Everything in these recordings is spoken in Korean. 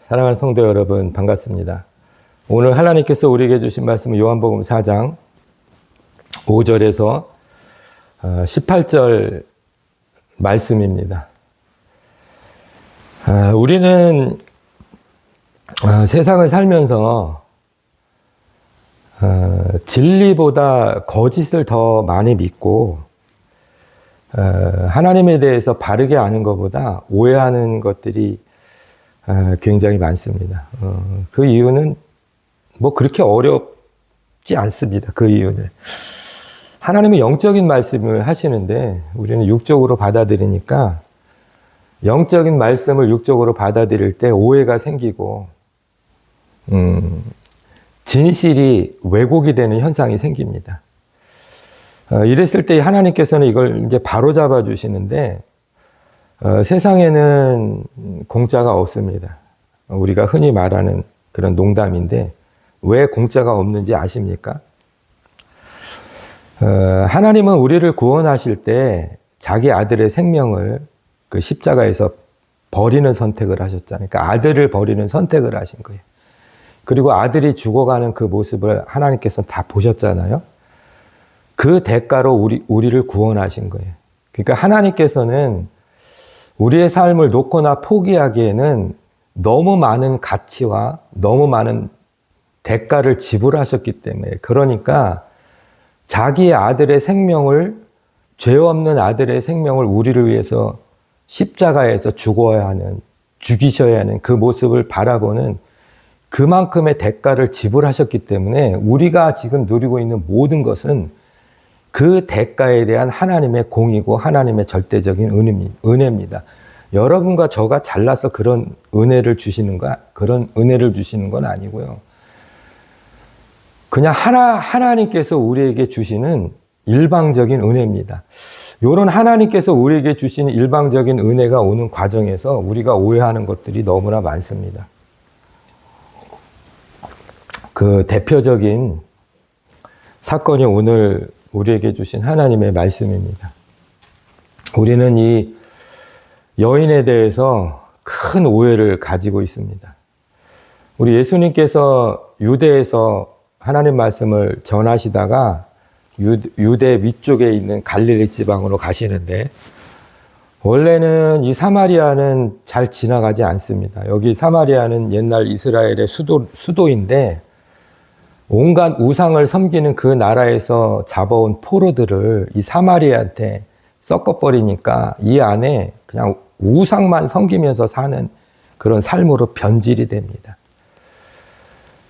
사랑하는 성도 여러분, 반갑습니다. 오늘 하나님께서 우리에게 주신 말씀은 요한복음 4장 5절에서 18절 말씀입니다. 우리는 세상을 살면서 진리보다 거짓을 더 많이 믿고 하나님에 대해서 바르게 아는 것보다 오해하는 것들이 굉장히 많습니다. 그 이유는 뭐 그렇게 어렵지 않습니다. 그 이유는 하나님은 영적인 말씀을 하시는데 우리는 육적으로 받아들이니까 영적인 말씀을 육적으로 받아들일 때 오해가 생기고 진실이 왜곡이 되는 현상이 생깁니다. 이랬을 때 하나님께서는 이걸 이제 바로잡아 주시는데 세상에는 공짜가 없습니다. 우리가 흔히 말하는 그런 농담인데 왜 공짜가 없는지 아십니까? 하나님은 우리를 구원하실 때 자기 아들의 생명을 그 십자가에서 버리는 선택을 하셨잖아요. 그러니까 아들을 버리는 선택을 하신 거예요. 그리고 아들이 죽어가는 그 모습을 하나님께서 다 보셨잖아요. 그 대가로 우리를 구원하신 거예요. 그러니까 하나님께서는 우리의 삶을 놓거나 포기하기에는 너무 많은 가치와 너무 많은 대가를 지불하셨기 때문에, 그러니까 자기의 아들의 생명을, 죄 없는 아들의 생명을 우리를 위해서 십자가에서 죽이셔야 하는 그 모습을 바라보는 그만큼의 대가를 지불하셨기 때문에 우리가 지금 누리고 있는 모든 것은 그 대가에 대한 하나님의 공이고 하나님의 절대적인 은혜입니다. 여러분과 저가 잘나서 그런 은혜를 주시는 건 아니고요. 그냥 하나님께서 우리에게 주시는 일방적인 은혜입니다. 이런 하나님께서 우리에게 주시는 일방적인 은혜가 오는 과정에서 우리가 오해하는 것들이 너무나 많습니다. 그 대표적인 사건이 오늘 우리에게 주신 하나님의 말씀입니다. 우리는 이 여인에 대해서 큰 오해를 가지고 있습니다. 우리 예수님께서 유대에서 하나님 말씀을 전하시다가 유대 위쪽에 있는 갈릴리 지방으로 가시는데 원래는 이 사마리아는 잘 지나가지 않습니다. 여기 사마리아는 옛날 이스라엘의 수도인데 온갖 우상을 섬기는 그 나라에서 잡아온 포로들을 이 사마리아한테 섞어버리니까 이 안에 그냥 우상만 섬기면서 사는 그런 삶으로 변질이 됩니다.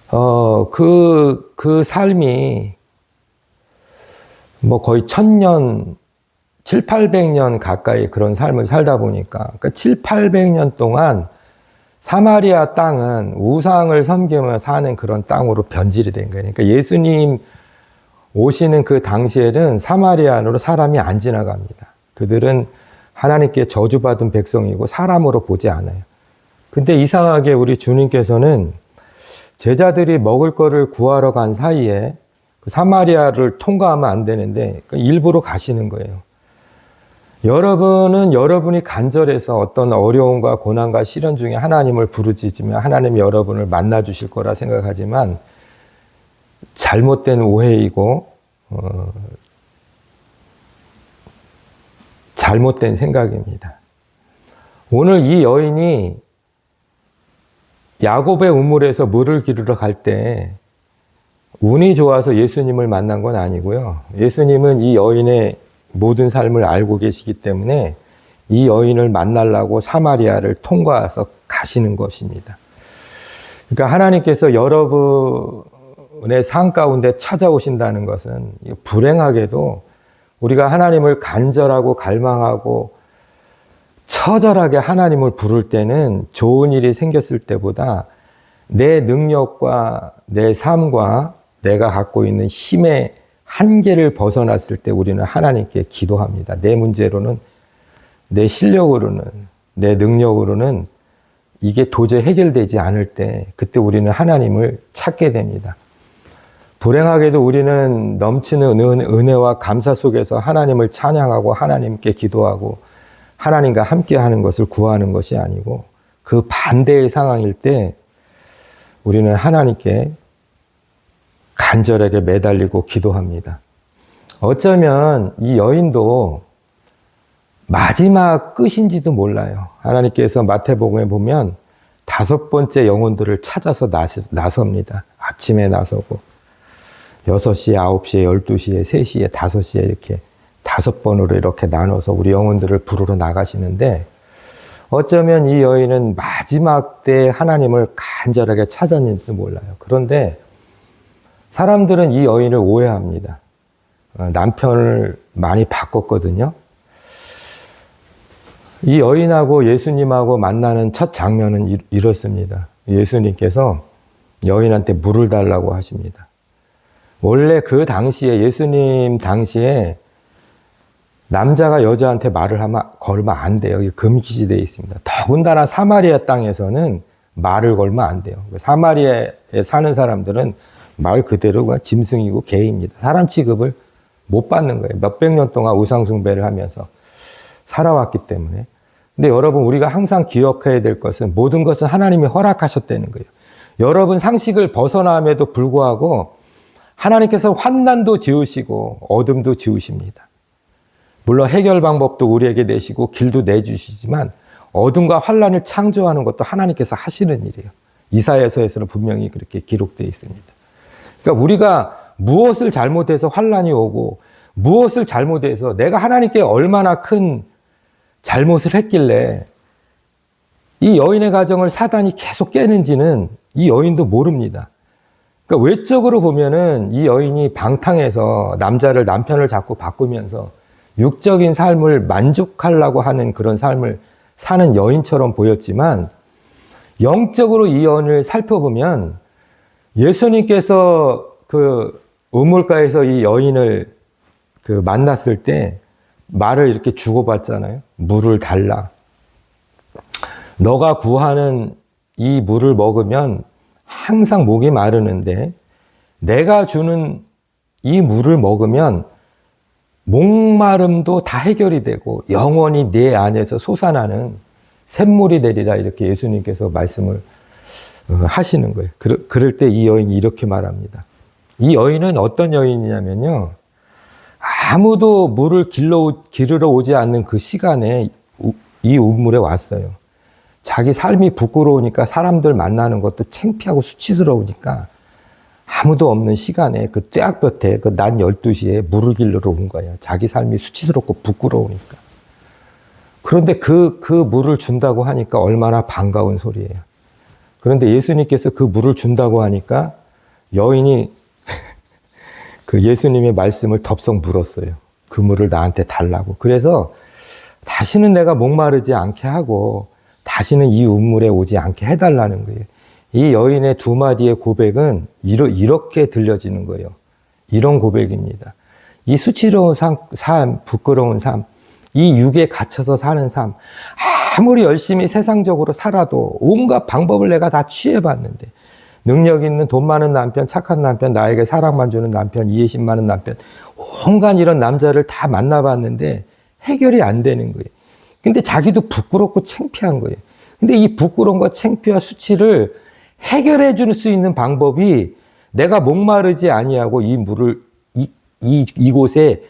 그 삶이 뭐 거의 1000년, 700~800년 가까이 그런 삶을 살다 보니까, 그러니까 700~800년 동안 사마리아 땅은 우상을 섬기며 사는 그런 땅으로 변질이 된 거예요. 그러니까 예수님 오시는 그 당시에는 사마리아 안으로 사람이 안 지나갑니다. 그들은 하나님께 저주받은 백성이고 사람으로 보지 않아요. 근데 이상하게 우리 주님께서는 제자들이 먹을 거를 구하러 간 사이에 그 사마리아를 통과하면 안 되는데 일부러 가시는 거예요. 여러분은 여러분이 간절해서 어떤 어려움과 고난과 시련 중에 하나님을 부르짖으면 하나님이 여러분을 만나 주실 거라 생각하지만 잘못된 오해이고 잘못된 생각입니다. 오늘 이 여인이 야곱의 우물에서 물을 기르러 갈 때 운이 좋아서 예수님을 만난 건 아니고요. 예수님은 이 여인의 모든 삶을 알고 계시기 때문에 이 여인을 만나려고 사마리아를 통과해서 가시는 것입니다. 그러니까 하나님께서 여러분의 삶 가운데 찾아오신다는 것은 불행하게도 우리가 하나님을 간절하고 갈망하고 처절하게 하나님을 부를 때는 좋은 일이 생겼을 때보다 내 능력과 내 삶과 내가 갖고 있는 힘의 한계를 벗어났을 때 우리는 하나님께 기도합니다. 내 문제로는, 내 실력으로는, 내 능력으로는 이게 도저히 해결되지 않을 때 그때 우리는 하나님을 찾게 됩니다. 불행하게도 우리는 넘치는 은혜와 감사 속에서 하나님을 찬양하고 하나님께 기도하고 하나님과 함께하는 것을 구하는 것이 아니고 그 반대의 상황일 때 우리는 하나님께 간절하게 매달리고 기도합니다. 어쩌면 이 여인도 마지막 끝인지도 몰라요. 하나님께서 마태복음에 보면 5번째 영혼들을 찾아서 나섭니다. 아침에 나서고 6시에, 9시에, 12시에, 3시에, 5시에 이렇게 5번으로 이렇게 나눠서 우리 영혼들을 부르러 나가시는데 어쩌면 이 여인은 마지막 때 하나님을 간절하게 찾았는지도 몰라요. 그런데 사람들은 이 여인을 오해합니다. 남편을 많이 바꿨거든요. 이 여인하고 예수님하고 만나는 첫 장면은 이렇습니다. 예수님께서 여인한테 물을 달라고 하십니다. 원래 그 당시에 예수님 당시에 남자가 여자한테 말을 걸면 안 돼요. 이게 금기시되어 있습니다. 더군다나 사마리아 땅에서는 말을 걸면 안 돼요. 사마리아에 사는 사람들은 말 그대로 그냥 짐승이고 개입니다. 사람 취급을 못 받는 거예요. 몇백 년 동안 우상숭배를 하면서 살아왔기 때문에. 근데 여러분, 우리가 항상 기억해야 될 것은 모든 것은 하나님이 허락하셨다는 거예요. 여러분 상식을 벗어남에도 불구하고 하나님께서 환난도 지으시고 어둠도 지으십니다. 물론 해결 방법도 우리에게 내시고 길도 내주시지만 어둠과 환난을 창조하는 것도 하나님께서 하시는 일이에요. 이사야서에서는 분명히 그렇게 기록되어 있습니다. 그러니까 우리가 무엇을 잘못해서 환난이 오고 무엇을 잘못해서 내가 하나님께 얼마나 큰 잘못을 했길래 이 여인의 가정을 사단이 계속 깨는지는 이 여인도 모릅니다. 그러니까 외적으로 보면은 이 여인이 방탕해서 남편을 자꾸 바꾸면서 육적인 삶을 만족하려고 하는 그런 삶을 사는 여인처럼 보였지만 영적으로 이 여인을 살펴보면 예수님께서 그 우물가에서 이 여인을 만났을 때 말을 이렇게 주고받잖아요. 물을 달라. 너가 구하는 이 물을 먹으면 항상 목이 마르는데 내가 주는 이 물을 먹으면 목마름도 다 해결이 되고 영원히 내 안에서 솟아나는 샘물이 되리라 이렇게 예수님께서 말씀을 하시는 거예요. 그럴 때 이 여인이 이렇게 말합니다. 이 여인은 어떤 여인이냐면요. 아무도 물을 기르러 오지 않는 그 시간에 이 우물에 왔어요. 자기 삶이 부끄러우니까 사람들 만나는 것도 창피하고 수치스러우니까 아무도 없는 시간에 그 떼약볕에 그 낮 12시에 물을 길러러 온 거예요. 자기 삶이 수치스럽고 부끄러우니까. 그런데 그 물을 준다고 하니까 얼마나 반가운 소리예요. 그런데 예수님께서 그 물을 준다고 하니까 여인이 그 예수님의 말씀을 덥석 물었어요. 그 물을 나한테 달라고. 그래서 다시는 내가 목마르지 않게 하고 다시는 이 우물에 오지 않게 해달라는 거예요. 이 여인의 두 마디의 고백은 이렇게 들려지는 거예요. 이런 고백입니다. 이 수치로운 삶, 부끄러운 삶, 이 육에 갇혀서 사는 삶, 아무리 열심히 세상적으로 살아도 온갖 방법을 내가 다 취해봤는데 능력 있는 돈 많은 남편, 착한 남편, 나에게 사랑만 주는 남편, 이해심 많은 남편, 온갖 이런 남자를 다 만나봤는데 해결이 안 되는 거예요. 근데 자기도 부끄럽고 창피한 거예요. 근데 이 부끄러움과 창피와 수치를 해결해 줄 수 있는 방법이 내가 목마르지 아니하고 이 물을 이곳에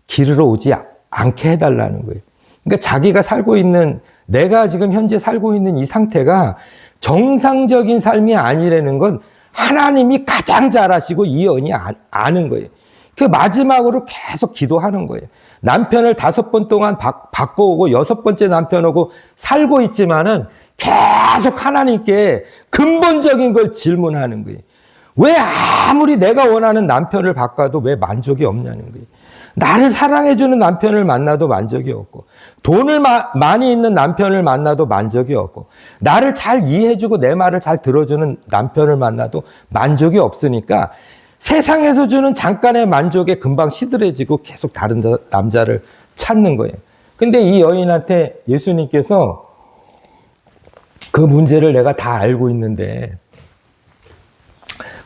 기르러 오지 않게 해달라는 거예요. 그러니까 자기가 살고 있는, 내가 지금 현재 살고 있는 이 상태가 정상적인 삶이 아니라는 건 하나님이 가장 잘 아시고 이 여인이 아는 거예요. 그 마지막으로 계속 기도하는 거예요. 남편을 5번 동안 바꿔오고 6번째 남편하고 살고 있지만은 계속 하나님께 근본적인 걸 질문하는 거예요. 왜 아무리 내가 원하는 남편을 바꿔도 왜 만족이 없냐는 거예요. 나를 사랑해주는 남편을 만나도 만족이 없고, 돈을 많이 있는 남편을 만나도 만족이 없고, 나를 잘 이해해주고 내 말을 잘 들어주는 남편을 만나도 만족이 없으니까 세상에서 주는 잠깐의 만족에 금방 시들해지고 계속 다른 남자를 찾는 거예요. 근데 이 여인한테 예수님께서 그 문제를 내가 다 알고 있는데,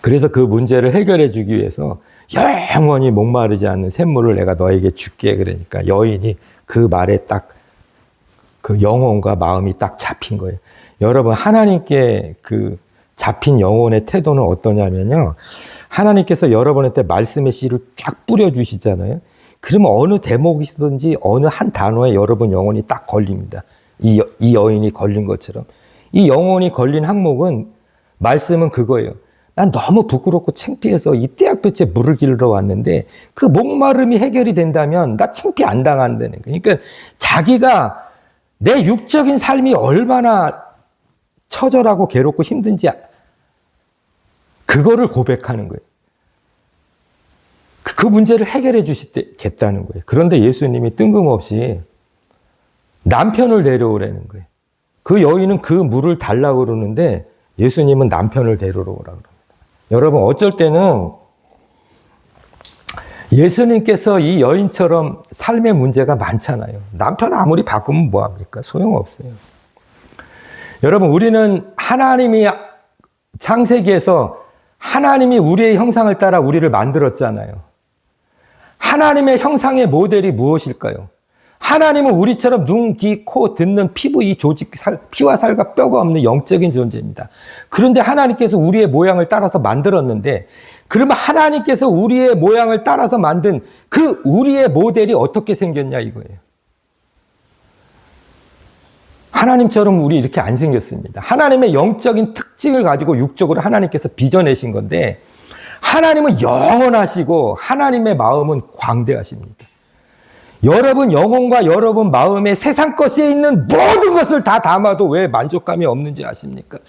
그래서 그 문제를 해결해 주기 위해서 영원히 목마르지 않는 샘물을 내가 너에게 줄게. 그러니까 여인이 그 말에 딱 그 영혼과 마음이 딱 잡힌 거예요. 여러분, 하나님께 그 잡힌 영혼의 태도는 어떠냐면요. 하나님께서 여러분한테 말씀의 씨를 쫙 뿌려주시잖아요. 그러면 어느 대목이든지 어느 한 단어에 여러분 영혼이 딱 걸립니다. 이 여인이 걸린 것처럼. 이 영혼이 걸린 항목은, 말씀은 그거예요. 난 너무 부끄럽고 창피해서 이 떼약볕에 물을 길러 왔는데 그 목마름이 해결이 된다면 나 창피 안 당한다는 거예요. 그러니까 자기가 내 육적인 삶이 얼마나 처절하고 괴롭고 힘든지 그거를 고백하는 거예요. 그 문제를 해결해 주시겠다는 거예요. 그런데 예수님이 뜬금없이 남편을 데려오라는 거예요. 그 여인은 그 물을 달라고 그러는데 예수님은 남편을 데리러 오라고 그럽니다. 여러분, 어쩔 때는 예수님께서 이 여인처럼 삶의 문제가 많잖아요. 남편 아무리 바꾸면 뭐합니까? 소용없어요. 여러분, 우리는 하나님이 창세기에서 하나님이 우리의 형상을 따라 우리를 만들었잖아요. 하나님의 형상의 모델이 무엇일까요? 하나님은 우리처럼 눈, 귀, 코, 듣는 피부, 이 조직, 피와 살과 뼈가 없는 영적인 존재입니다. 그런데 하나님께서 우리의 모양을 따라서 만들었는데, 그러면 하나님께서 우리의 모양을 따라서 만든 그 우리의 모델이 어떻게 생겼냐 이거예요. 하나님처럼 우리 이렇게 안 생겼습니다. 하나님의 영적인 특징을 가지고 육적으로 하나님께서 빚어내신 건데, 하나님은 영원하시고 하나님의 마음은 광대하십니다. 여러분 영혼과 여러분 마음에 세상 것에 있는 모든 것을 다 담아도 왜 만족감이 없는지 아십니까?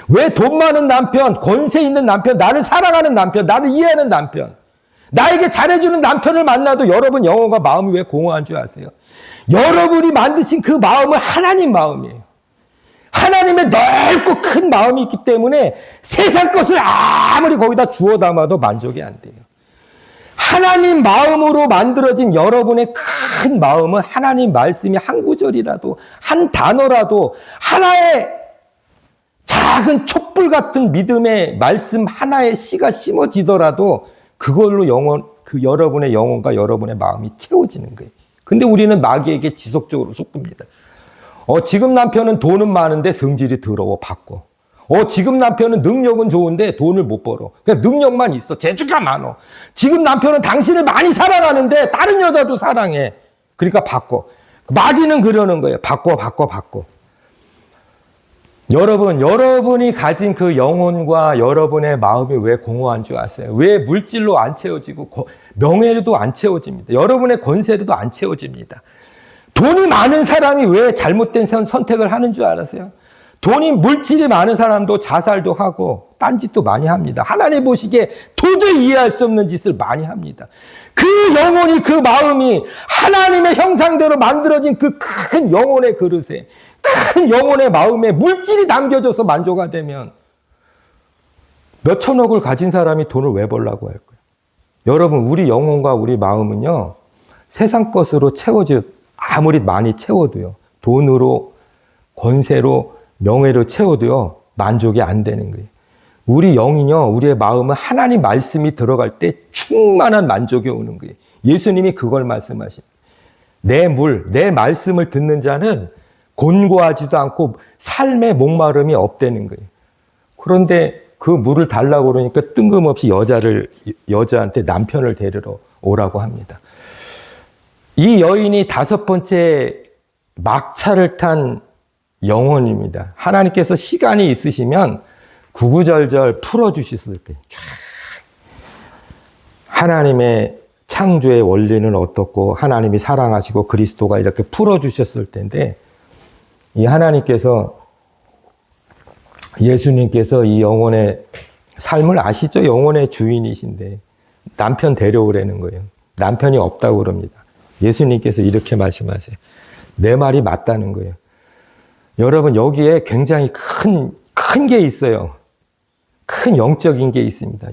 왜 돈 많은 남편, 권세 있는 남편, 나를 사랑하는 남편, 나를 이해하는 남편, 나에게 잘해주는 남편을 만나도 여러분 영혼과 마음이 왜 공허한 줄 아세요? 여러분이 만드신 그 마음은 하나님 마음이에요. 하나님의 넓고 큰 마음이 있기 때문에 세상 것을 아무리 거기다 주워 담아도 만족이 안 돼요. 하나님 마음으로 만들어진 여러분의 큰 마음은 하나님 말씀이 한 구절이라도, 한 단어라도, 하나의 작은 촛불 같은 믿음의 말씀 하나의 씨가 심어지더라도 그걸로 여러분의 영혼과 여러분의 마음이 채워지는 거예요. 근데 우리는 마귀에게 지속적으로 속습니다. 지금 남편은 돈은 많은데 성질이 더러워, 바꿔. 지금 남편은 능력은 좋은데 돈을 못 벌어. 그냥 능력만 있어. 재주가 많어. 지금 남편은 당신을 많이 사랑하는데 다른 여자도 사랑해. 그러니까 바꿔. 마귀는 그러는 거예요. 바꿔. 여러분이 가진 그 영혼과 여러분의 마음이 왜 공허한 줄 아세요? 왜 물질로 안 채워지고 명예로도 안 채워집니다. 여러분의 권세로도 안 채워집니다. 돈이 많은 사람이 왜 잘못된 선택을 하는 줄 알았어요? 돈이 물질이 많은 사람도 자살도 하고 딴짓도 많이 합니다. 하나님 보시기에 도저히 이해할 수 없는 짓을 많이 합니다. 그 영혼이, 그 마음이 하나님의 형상대로 만들어진 그 큰 영혼의 그릇에, 큰 영혼의 마음에 물질이 담겨져서 만족가 되면 몇 천억을 가진 사람이 돈을 왜 벌라고 할까요? 여러분, 우리 영혼과 우리 마음은요, 세상 것으로 아무리 많이 채워도요, 돈으로, 권세로, 명예로 채워도요, 만족이 안 되는 거예요. 우리 영이요, 우리의 마음은 하나님 말씀이 들어갈 때 충만한 만족이 오는 거예요. 예수님이 그걸 말씀하십니다. 내 말씀을 듣는 자는 곤고하지도 않고 삶의 목마름이 없다는 거예요. 그런데 그 물을 달라고 그러니까 뜬금없이 여자한테 남편을 데리러 오라고 합니다. 이 여인이 5번째 막차를 탄 영혼입니다. 하나님께서 시간이 있으시면 구구절절 풀어주셨을 때 하나님의 창조의 원리는 어떻고 하나님이 사랑하시고 그리스도가 이렇게 풀어주셨을 텐데, 이 하나님께서, 예수님께서 이 영혼의 삶을 아시죠? 영혼의 주인이신데 남편 데려오라는 거예요. 남편이 없다고 그럽니다. 예수님께서 이렇게 말씀하세요. 내 말이 맞다는 거예요. 여러분, 여기에 굉장히 큰 게 있어요. 큰 영적인 게 있습니다.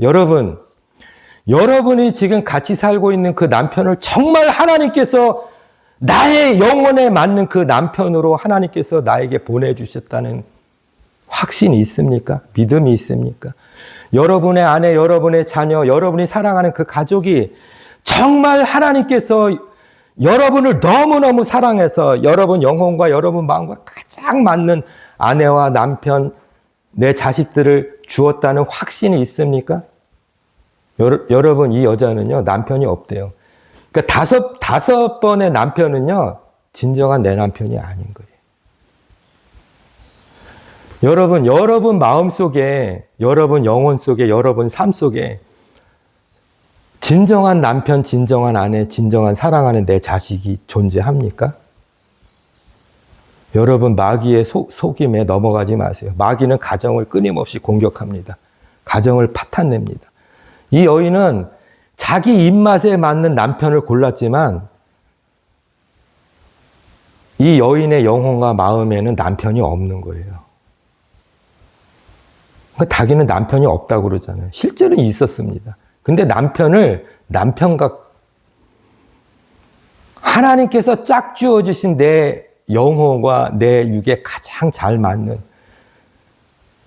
여러분이 지금 같이 살고 있는 그 남편을 정말 하나님께서 나의 영혼에 맞는 그 남편으로 하나님께서 나에게 보내주셨다는 확신이 있습니까? 믿음이 있습니까? 여러분의 아내, 여러분의 자녀, 여러분이 사랑하는 그 가족이 정말 하나님께서 여러분을 너무너무 사랑해서 여러분 영혼과 여러분 마음과 가장 맞는 아내와 남편, 내 자식들을 주었다는 확신이 있습니까? 여러분, 이 여자는요, 남편이 없대요. 그러니까 다섯 번의 남편은요, 진정한 내 남편이 아닌 거예요. 여러분 마음 속에, 여러분 영혼 속에, 여러분 삶 속에 진정한 남편, 진정한 아내, 진정한 사랑하는 내 자식이 존재합니까? 여러분, 마귀의 속임에 넘어가지 마세요. 마귀는 가정을 끊임없이 공격합니다. 가정을 파탄냅니다. 이 여인은 자기 입맛에 맞는 남편을 골랐지만 이 여인의 영혼과 마음에는 남편이 없는 거예요. 그러니까 자기는 남편이 없다고 그러잖아요. 실제로는 있었습니다. 근데 남편과 하나님께서 짝 지어주신 내 영혼과 내 육에 가장 잘 맞는,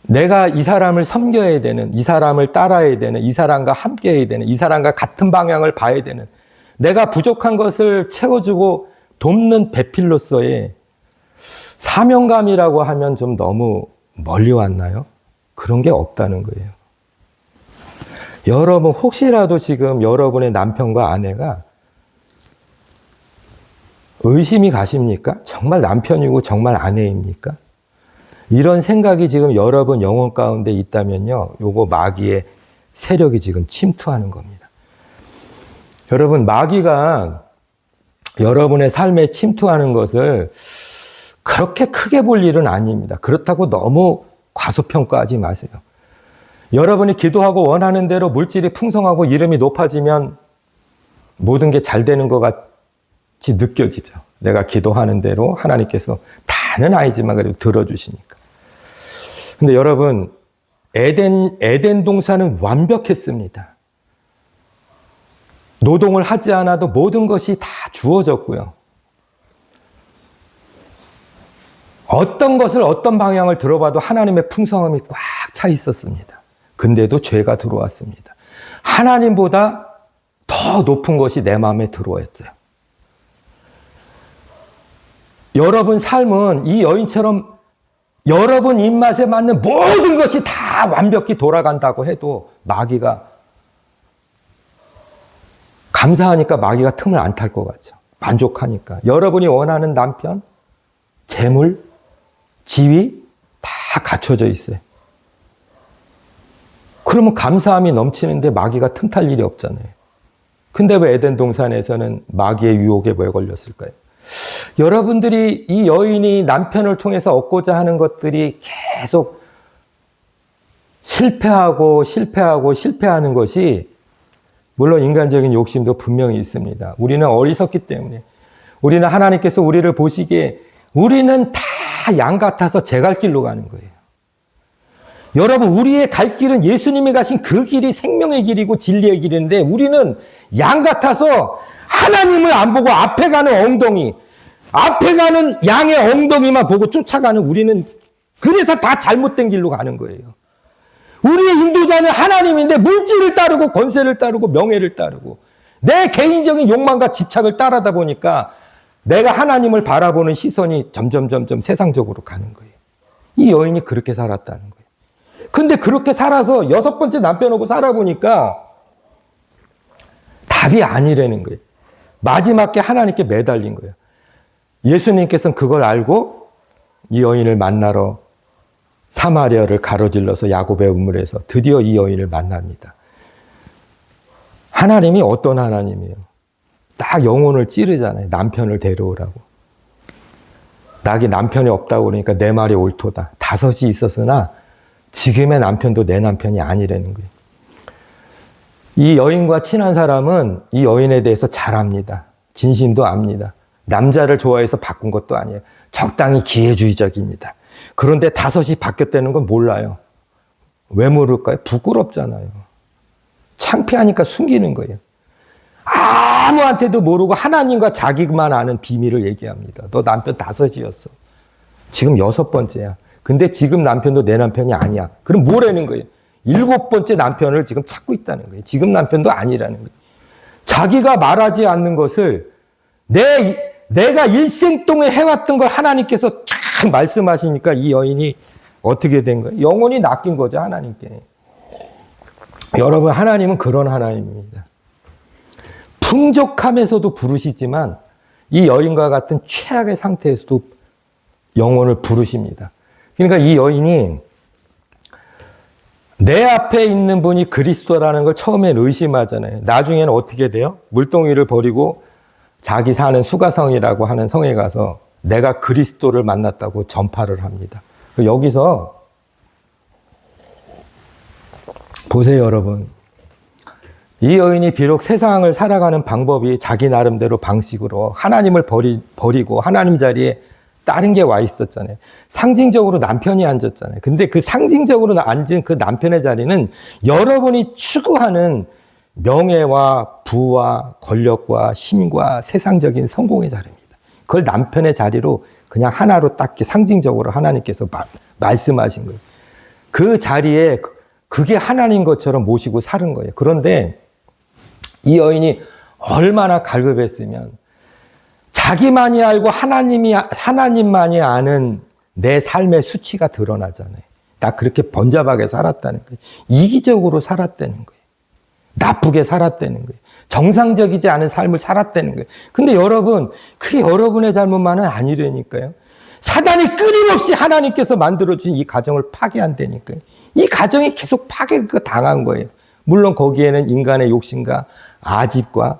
내가 이 사람을 섬겨야 되는, 이 사람을 따라야 되는, 이 사람과 함께 해야 되는, 이 사람과 같은 방향을 봐야 되는, 내가 부족한 것을 채워주고 돕는 배필로서의 사명감이라고 하면 좀 너무 멀리 왔나요? 그런 게 없다는 거예요. 여러분, 혹시라도 지금 여러분의 남편과 아내가 의심이 가십니까? 정말 남편이고 정말 아내입니까? 이런 생각이 지금 여러분 영혼 가운데 있다면요, 요거 마귀의 세력이 지금 침투하는 겁니다. 여러분, 마귀가 여러분의 삶에 침투하는 것을 그렇게 크게 볼 일은 아닙니다. 그렇다고 너무 과소평가하지 마세요. 여러분이 기도하고 원하는 대로 물질이 풍성하고 이름이 높아지면 모든 게 잘 되는 것 같이 느껴지죠. 내가 기도하는 대로 하나님께서 다는 아니지만 그래도 들어주시니까. 근데 여러분, 에덴 동산은 완벽했습니다. 노동을 하지 않아도 모든 것이 다 주어졌고요. 어떤 것을 어떤 방향을 들어봐도 하나님의 풍성함이 꽉 차 있었습니다. 근데도 죄가 들어왔습니다. 하나님보다 더 높은 것이 내 마음에 들어왔어요. 여러분 삶은 이 여인처럼 여러분 입맛에 맞는 모든 것이 다 완벽히 돌아간다고 해도 마귀가 감사하니까 마귀가 틈을 안 탈 것 같죠. 만족하니까. 여러분이 원하는 남편, 재물, 지위 다 갖춰져 있어요. 그러면 감사함이 넘치는데 마귀가 틈탈 일이 없잖아요. 근데 왜 에덴 동산에서는 마귀의 유혹에 왜 걸렸을까요? 여러분들이 이 여인이 남편을 통해서 얻고자 하는 것들이 계속 실패하는 것이, 물론 인간적인 욕심도 분명히 있습니다. 우리는 어리석기 때문에, 우리는 하나님께서 우리를 보시기에 우리는 다 양 같아서 제 갈 길로 가는 거예요. 여러분, 우리의 갈 길은 예수님이 가신 그 길이 생명의 길이고 진리의 길인데, 우리는 양 같아서 하나님을 안 보고 앞에 가는 엉덩이, 앞에 가는 양의 엉덩이만 보고 쫓아가는, 우리는 그래서 다 잘못된 길로 가는 거예요. 우리의 인도자는 하나님인데 물질을 따르고 권세를 따르고 명예를 따르고 내 개인적인 욕망과 집착을 따르다 보니까 내가 하나님을 바라보는 시선이 점점 세상적으로 가는 거예요. 이 여인이 그렇게 살았다는 거예요. 근데 그렇게 살아서 6번째 남편하고 살아보니까 답이 아니라는 거예요. 마지막에 하나님께 매달린 거예요. 예수님께서는 그걸 알고 이 여인을 만나러 사마리아를 가로질러서 야곱의 우물에서 드디어 이 여인을 만납니다. 하나님이 어떤 하나님이에요? 딱 영혼을 찌르잖아요. 남편을 데려오라고. 나에게 남편이 없다고 그러니까 내 말이 옳도다. 5이 있었으나 지금의 남편도 내 남편이 아니라는 거예요. 이 여인과 친한 사람은 이 여인에 대해서 잘 압니다. 진심도 압니다. 남자를 좋아해서 바꾼 것도 아니에요. 적당히 기회주의적입니다. 그런데 5이 바뀌었다는 건 몰라요. 왜 모를까요? 부끄럽잖아요. 창피하니까 숨기는 거예요. 아무한테도 모르고 하나님과 자기만 아는 비밀을 얘기합니다. 너 남편 5이었어. 지금 6번째야. 근데 지금 남편도 내 남편이 아니야. 그럼 뭐라는 거예요? 7번째 남편을 지금 찾고 있다는 거예요. 지금 남편도 아니라는 거예요. 자기가 말하지 않는 것을 내가 일생 동안 해왔던 걸 하나님께서 쫙 말씀하시니까 이 여인이 어떻게 된 거예요? 영혼이 낚인 거죠, 하나님께. 여러분, 하나님은 그런 하나님입니다. 풍족함에서도 부르시지만 이 여인과 같은 최악의 상태에서도 영혼을 부르십니다. 그러니까 이 여인이 내 앞에 있는 분이 그리스도라는 걸 처음엔 의심하잖아요. 나중에는 어떻게 돼요? 물동이를 버리고 자기 사는 수가성이라고 하는 성에 가서 내가 그리스도를 만났다고 전파를 합니다. 여기서 보세요, 여러분. 이 여인이 비록 세상을 살아가는 방법이 자기 나름대로 방식으로 하나님을 버리고 하나님 자리에 다른 게 와 있었잖아요. 상징적으로 남편이 앉았잖아요. 근데 그 상징적으로 앉은 그 남편의 자리는 여러분이 추구하는 명예와 부와 권력과 힘과 세상적인 성공의 자리입니다. 그걸 남편의 자리로 그냥 하나로 딱 상징적으로 하나님께서 말씀하신 거예요. 그 자리에 그게 하나님 것처럼 모시고 사는 거예요. 그런데 이 여인이 얼마나 갈급했으면 자기만이 알고 하나님만이 아는 내 삶의 수치가 드러나잖아요. 나 그렇게 번잡하게 살았다는 거예요. 이기적으로 살았다는 거예요. 나쁘게 살았다는 거예요. 정상적이지 않은 삶을 살았다는 거예요. 근데 여러분, 그게 여러분의 잘못만은 아니라니까요. 사단이 끊임없이 하나님께서 만들어준 이 가정을 파괴한다니까요. 이 가정이 계속 파괴가 당한 거예요. 물론 거기에는 인간의 욕심과 아집과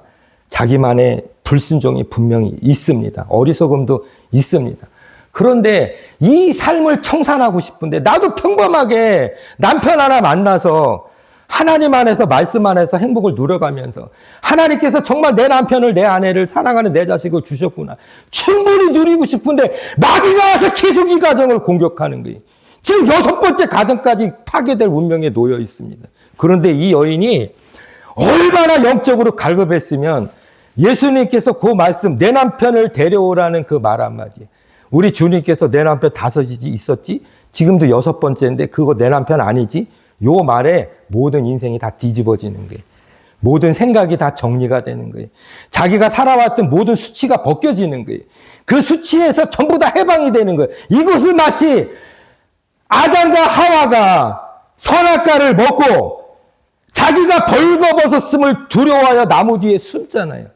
자기만의 불순종이 분명히 있습니다. 어리석음도 있습니다. 그런데 이 삶을 청산하고 싶은데 나도 평범하게 남편 하나 만나서 하나님 안에서 말씀 안에서 행복을 누려가면서 하나님께서 정말 내 남편을 내 아내를 사랑하는 내 자식을 주셨구나. 충분히 누리고 싶은데 마귀가 와서 계속 이 가정을 공격하는 거예요. 지금 6번째 가정까지 파괴될 운명에 놓여 있습니다. 그런데 이 여인이 얼마나 영적으로 갈급했으면 예수님께서 그 말씀 내 남편을 데려오라는 그 말 한마디에 우리 주님께서 내 남편 5이 있었지? 지금도 6번째인데 그거 내 남편 아니지? 요 말에 모든 인생이 다 뒤집어지는 거예요. 모든 생각이 다 정리가 되는 거예요. 자기가 살아왔던 모든 수치가 벗겨지는 거예요. 그 수치에서 전부 다 해방이 되는 거예요. 이것은 마치 아담과 하와가 선악과를 먹고 자기가 벌거벗었음을 두려워하여 나무 뒤에 숨잖아요.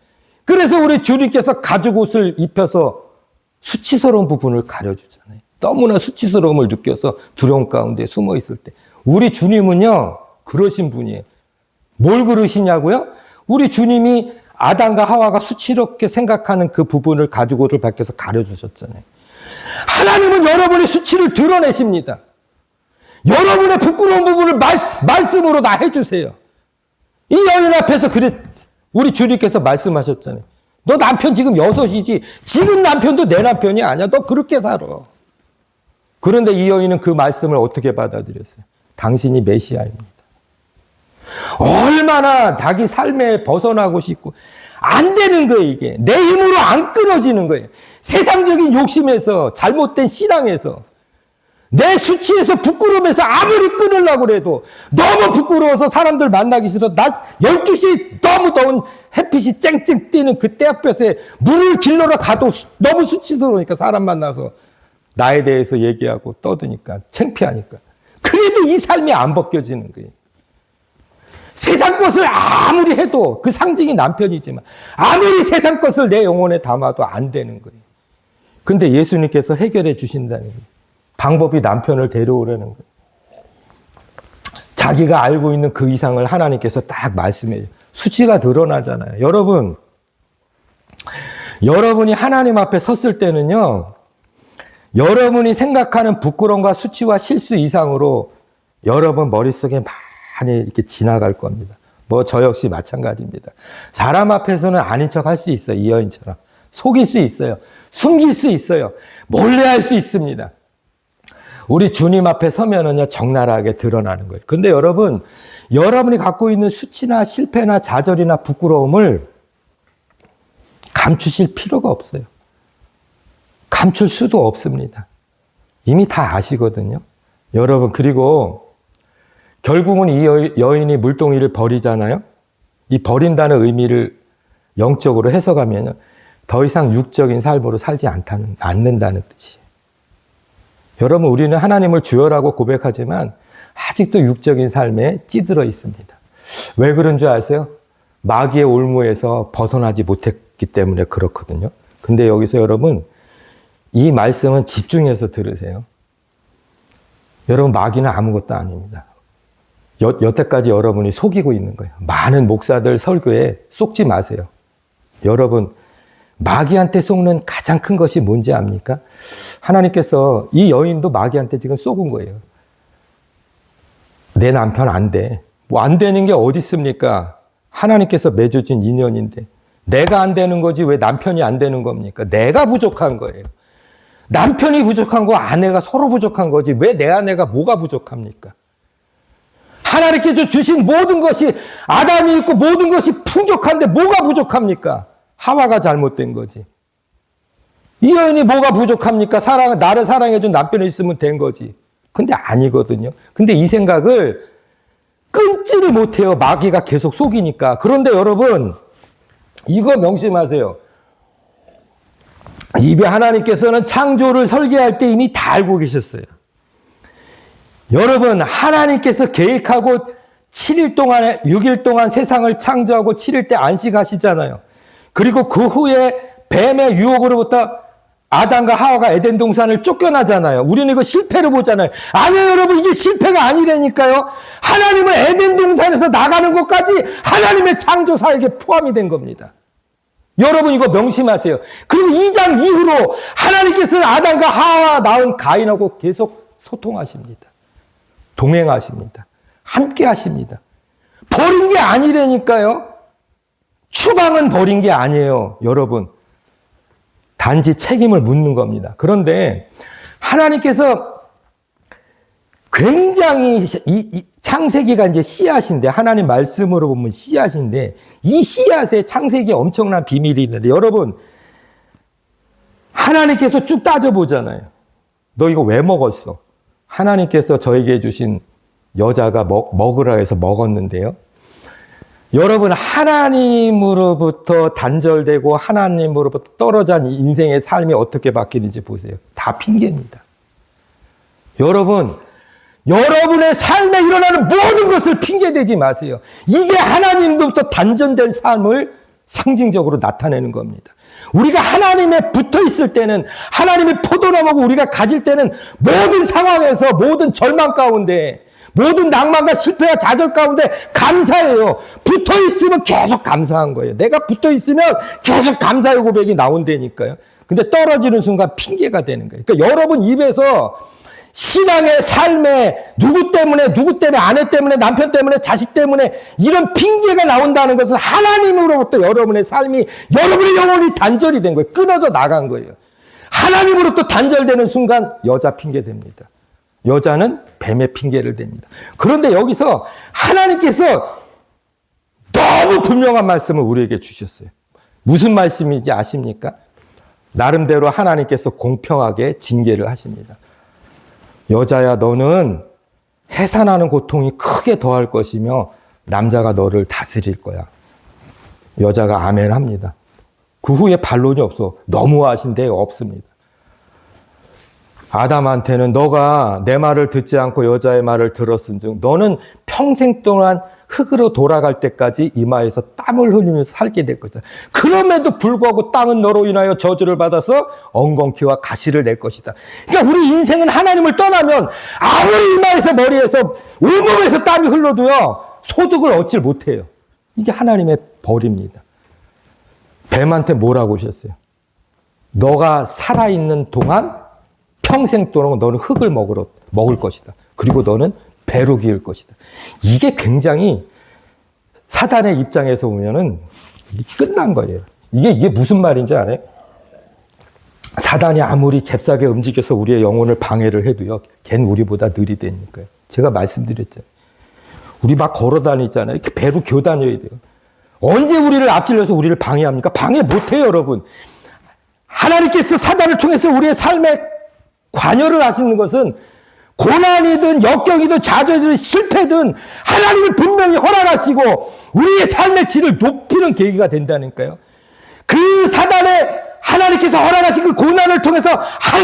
그래서 우리 주님께서 가죽옷을 입혀서 수치스러운 부분을 가려주잖아요. 너무나 수치스러움을 느껴서 두려움 가운데 숨어 있을 때. 우리 주님은요, 그러신 분이에요. 뭘 그러시냐고요? 우리 주님이 아담과 하와가 수치롭게 생각하는 그 부분을 가죽옷을 벗겨서 가려주셨잖아요. 하나님은 여러분의 수치를 드러내십니다. 여러분의 부끄러운 부분을 말씀으로 다 해주세요. 이 여인 앞에서 우리 주님께서 말씀하셨잖아요. 너 남편 지금 6이지. 지금 남편도 내 남편이 아니야. 너 그렇게 살아. 그런데 이 여인은 그 말씀을 어떻게 받아들였어요? 당신이 메시아입니다. 얼마나 자기 삶에 벗어나고 싶고 안 되는 거예요. 이게 내 힘으로 안 끊어지는 거예요. 세상적인 욕심에서 잘못된 신앙에서 내 수치에서 부끄러움에서 아무리 끊으려고 해도 너무 부끄러워서 사람들 만나기 싫어. 낮 12시 너무 더운 햇빛이 쨍쨍 뛰는 그 떼약볕에 물을 길러러 가도 너무 수치스러우니까 사람 만나서 나에 대해서 얘기하고 떠드니까 창피하니까. 그래도 이 삶이 안 벗겨지는 거예요. 세상 것을 아무리 해도 그 상징이 남편이지만 아무리 세상 것을 내 영혼에 담아도 안 되는 거예요. 근데 예수님께서 해결해 주신다는 거예요. 방법이 남편을 데려오라는 거예요. 자기가 알고 있는 그 이상을 하나님께서 딱 말씀해요. 수치가 드러나잖아요. 여러분이 하나님 앞에 섰을 때는요, 여러분이 생각하는 부끄러움과 수치와 실수 이상으로 여러분 머릿속에 많이 이렇게 지나갈 겁니다. 저 역시 마찬가지입니다. 사람 앞에서는 아닌 척 할 수 있어요. 이 여인처럼. 속일 수 있어요. 숨길 수 있어요. 몰래 할 수 있습니다. 우리 주님 앞에 서면은요, 적나라하게 드러나는 거예요. 근데 여러분이 갖고 있는 수치나 실패나 좌절이나 부끄러움을 감추실 필요가 없어요. 감출 수도 없습니다. 이미 다 아시거든요. 여러분, 그리고 결국은 이 여인이 물동이를 버리잖아요. 이 버린다는 의미를 영적으로 해석하면 더 이상 육적인 삶으로 살지 않는다는 뜻이에요. 여러분, 우리는 하나님을 주여라고 고백하지만 아직도 육적인 삶에 찌들어 있습니다. 왜 그런 줄 아세요? 마귀의 올무에서 벗어나지 못했기 때문에 그렇거든요. 근데 여기서 여러분, 이 말씀은 집중해서 들으세요. 여러분, 마귀는 아무것도 아닙니다. 여태까지 여러분이 속이고 있는 거예요. 많은 목사들 설교에 속지 마세요. 여러분, 마귀한테 속는 가장 큰 것이 뭔지 압니까? 하나님께서 이 여인도 마귀한테 지금 속은 거예요. 내 남편 안 돼. 뭐 안 되는 게 어디 있습니까? 하나님께서 맺어진 인연인데 내가 안 되는 거지 왜 남편이 안 되는 겁니까? 내가 부족한 거예요. 남편이 부족한 거 아내가 서로 부족한 거지 왜 내 아내가 뭐가 부족합니까? 하나님께서 주신 모든 것이 아담이 있고 모든 것이 풍족한데 뭐가 부족합니까? 하와가 잘못된 거지. 이 여인이 뭐가 부족합니까? 나를 사랑해준 남편이 있으면 된 거지. 근데 아니거든요. 근데 이 생각을 끊지를 못해요. 마귀가 계속 속이니까. 그런데 여러분, 이거 명심하세요. 이미 하나님께서는 창조를 설계할 때 이미 다 알고 계셨어요. 여러분, 하나님께서 계획하고 7일 동안에 6일 동안 세상을 창조하고 7일 때 안식하시잖아요. 그리고 그 후에 뱀의 유혹으로부터 아담과 하와가 에덴 동산을 쫓겨나잖아요. 우리는 이거 실패로 보잖아요. 아니요, 여러분, 이게 실패가 아니라니까요. 하나님은 에덴 동산에서 나가는 것까지 하나님의 창조 사역에 포함이 된 겁니다. 여러분, 이거 명심하세요. 그리고 2장 이후로 하나님께서는 아담과 하와 낳은 가인하고 계속 소통하십니다. 동행하십니다. 함께 하십니다. 버린 게 아니라니까요. 추방은 버린 게 아니에요, 여러분. 단지 책임을 묻는 겁니다. 그런데 하나님께서 굉장히 이 창세기가 이제 씨앗인데, 하나님 말씀으로 보면 씨앗인데, 이 씨앗에 창세기에 엄청난 비밀이 있는데, 여러분, 하나님께서 쭉 따져보잖아요. 너 이거 왜 먹었어? 하나님께서 저에게 주신 여자가 먹으라 해서 먹었는데요. 여러분, 하나님으로부터 단절되고 하나님으로부터 떨어진 인생의 삶이 어떻게 바뀌는지 보세요. 다 핑계입니다. 여러분, 여러분의 삶에 일어나는 모든 것을 핑계대지 마세요. 이게 하나님으로부터 단절된 삶을 상징적으로 나타내는 겁니다. 우리가 하나님에 붙어 있을 때는, 하나님의 포도나무고 우리가 가질 때는 모든 상황에서, 모든 절망 가운데, 모든 낭만과 실패와 좌절 가운데 감사해요. 붙어 있으면 계속 감사한 거예요. 내가 붙어 있으면 계속 감사의 고백이 나온다니까요. 근데 떨어지는 순간 핑계가 되는 거예요. 그러니까 여러분 입에서 신앙의 삶에 누구 때문에, 아내 때문에, 남편 때문에, 자식 때문에 이런 핑계가 나온다는 것은 하나님으로부터 여러분의 삶이, 여러분의 영혼이 단절이 된 거예요. 끊어져 나간 거예요. 하나님으로부터 단절되는 순간 여자 핑계 됩니다. 여자는 뱀의 핑계를 댑니다. 그런데 여기서 하나님께서 너무 분명한 말씀을 우리에게 주셨어요. 무슨 말씀인지 아십니까? 나름대로 하나님께서 공평하게 징계를 하십니다. 여자야, 너는 해산하는 고통이 크게 더할 것이며 남자가 너를 다스릴 거야. 여자가 아멘 합니다. 그 후에 반론이 없어. 너무하신데 없습니다. 아담한테는 너가 내 말을 듣지 않고 여자의 말을 들었은즉 너는 평생 동안 흙으로 돌아갈 때까지 이마에서 땀을 흘리면서 살게 될 것이다. 그럼에도 불구하고 땅은 너로 인하여 저주를 받아서 엉겅퀴와 가시를 낼 것이다. 그러니까 우리 인생은 하나님을 떠나면 아무리 이마에서 머리에서 온몸에서 땀이 흘러도요, 소득을 얻질 못해요. 이게 하나님의 벌입니다. 뱀한테 뭐라고 하셨어요? 너가 살아있는 동안 평생 동안 너는 흙을 먹을 것이다. 그리고 너는 배로 기을 것이다. 이게 굉장히 사단의 입장에서 보면은 끝난 거예요. 이게 무슨 말인지 알아요? 사단이 아무리 잽싸게 움직여서 우리의 영혼을 방해를 해도요, 걘 우리보다 느리다니까요. 제가 말씀드렸잖아요. 우리 막 걸어 다니잖아요. 이렇게 배로 기어 다녀야 돼요. 언제 우리를 앞질러서 우리를 방해합니까? 방해 못해요, 여러분. 하나님께서 사단을 통해서 우리의 삶에 관여를 하시는 것은 고난이든 역경이든 좌절이든 실패든 하나님을 분명히 허락하시고 우리의 삶의 질을 높이는 계기가 된다니까요. 그 사단의 하나님께서 허락하신 그 고난을 통해서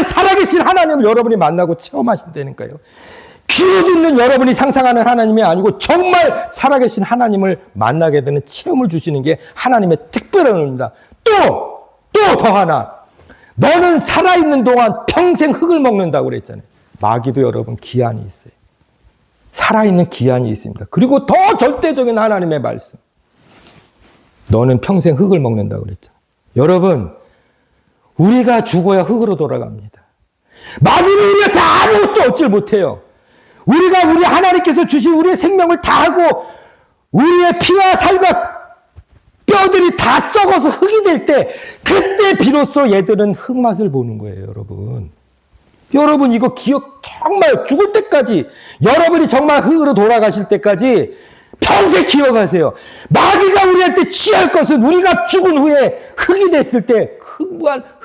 살아계신 하나님을 여러분이 만나고 체험하신다니까요. 귀로 듣는 여러분이 상상하는 하나님이 아니고 정말 살아계신 하나님을 만나게 되는 체험을 주시는 게 하나님의 특별한 은혜입니다. 또 더 하나, 너는 살아있는 동안 평생 흙을 먹는다고 그랬잖아요. 마귀도 여러분 기한이 있어요. 살아있는 기한이 있습니다. 그리고 더 절대적인 하나님의 말씀, 너는 평생 흙을 먹는다고 그랬잖아요. 여러분, 우리가 죽어야 흙으로 돌아갑니다. 마귀는 우리가 다 아무것도 얻질 못해요. 우리가 우리 하나님께서 주신 우리의 생명을 다하고 우리의 피와 살과 뼈들이 다 썩어서 흙이 될 때, 그때 비로소 얘들은 흙맛을 보는 거예요, 여러분. 여러분 이거 기억, 정말 죽을 때까지, 여러분이 정말 흙으로 돌아가실 때까지 평생 기억하세요. 마귀가 우리한테 취할 것은 우리가 죽은 후에 흙이 됐을 때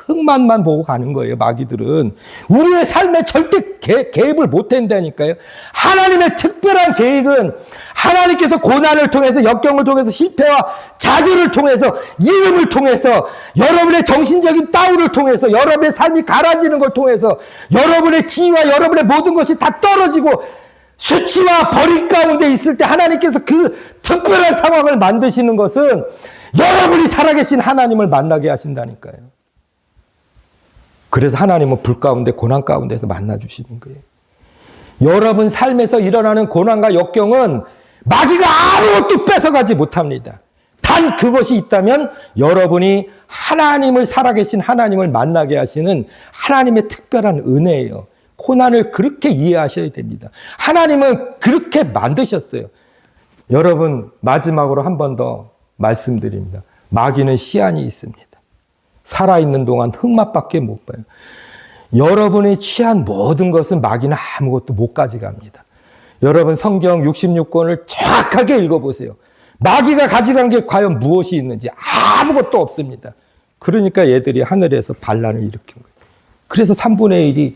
흙맛만 보고 가는 거예요. 마귀들은 우리의 삶에 절대 개입을 못 한다니까요. 하나님의 특별한 계획은 하나님께서 고난을 통해서, 역경을 통해서, 실패와 좌절을 통해서, 이름을 통해서, 여러분의 정신적인 다운을 통해서, 여러분의 삶이 가라지는 걸 통해서, 여러분의 지위와 여러분의 모든 것이 다 떨어지고 수치와 버림 가운데 있을 때 하나님께서 그 특별한 상황을 만드시는 것은 여러분이 살아계신 하나님을 만나게 하신다니까요. 그래서 하나님은 불 가운데, 고난 가운데서 만나주시는 거예요. 여러분 삶에서 일어나는 고난과 역경은 마귀가 아무것도 뺏어가지 못합니다. 단 그것이 있다면 여러분이 하나님을, 살아계신 하나님을 만나게 하시는 하나님의 특별한 은혜예요. 고난을 그렇게 이해하셔야 됩니다. 하나님은 그렇게 만드셨어요. 여러분, 마지막으로 한 번 더 말씀드립니다. 마귀는 시한이 있습니다. 살아있는 동안 흙맛밖에 못 봐요. 여러분이 취한 모든 것은 마귀는 아무것도 못 가져갑니다. 여러분 성경 66권을 정확하게 읽어보세요. 마귀가 가져간 게 과연 무엇이 있는지 아무것도 없습니다. 그러니까 얘들이 하늘에서 반란을 일으킨 거예요. 그래서 3분의 1이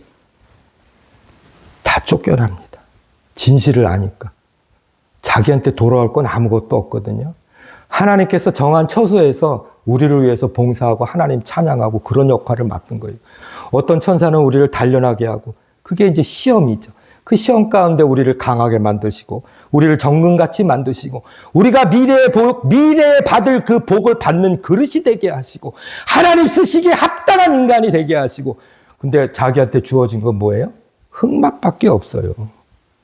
다 쫓겨납니다. 진실을 아니까. 자기한테 돌아올 건 아무것도 없거든요. 하나님께서 정한 처소에서 우리를 위해서 봉사하고 하나님 찬양하고 그런 역할을 맡은 거예요. 어떤 천사는 우리를 단련하게 하고, 그게 이제 시험이죠. 그 시험 가운데 우리를 강하게 만드시고, 우리를 정금같이 만드시고, 우리가 미래에 받을 그 복을 받는 그릇이 되게 하시고, 하나님 쓰시기에 합당한 인간이 되게 하시고, 근데 자기한테 주어진 건 뭐예요? 흙맛밖에 없어요.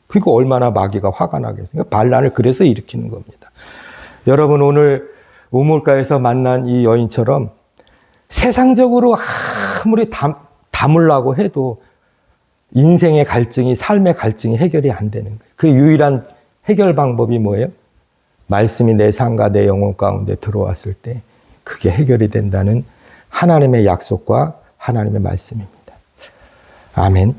그리고 얼마나 마귀가 화가 나겠어요. 반란을 그래서 일으키는 겁니다. 여러분, 오늘 우물가에서 만난 이 여인처럼 세상적으로 아무리 담으려고 해도 인생의 갈증이, 삶의 갈증이 해결이 안 되는 거예요. 그 유일한 해결 방법이 뭐예요? 말씀이 내 삶과 내 영혼 가운데 들어왔을 때 그게 해결이 된다는 하나님의 약속과 하나님의 말씀입니다. 아멘.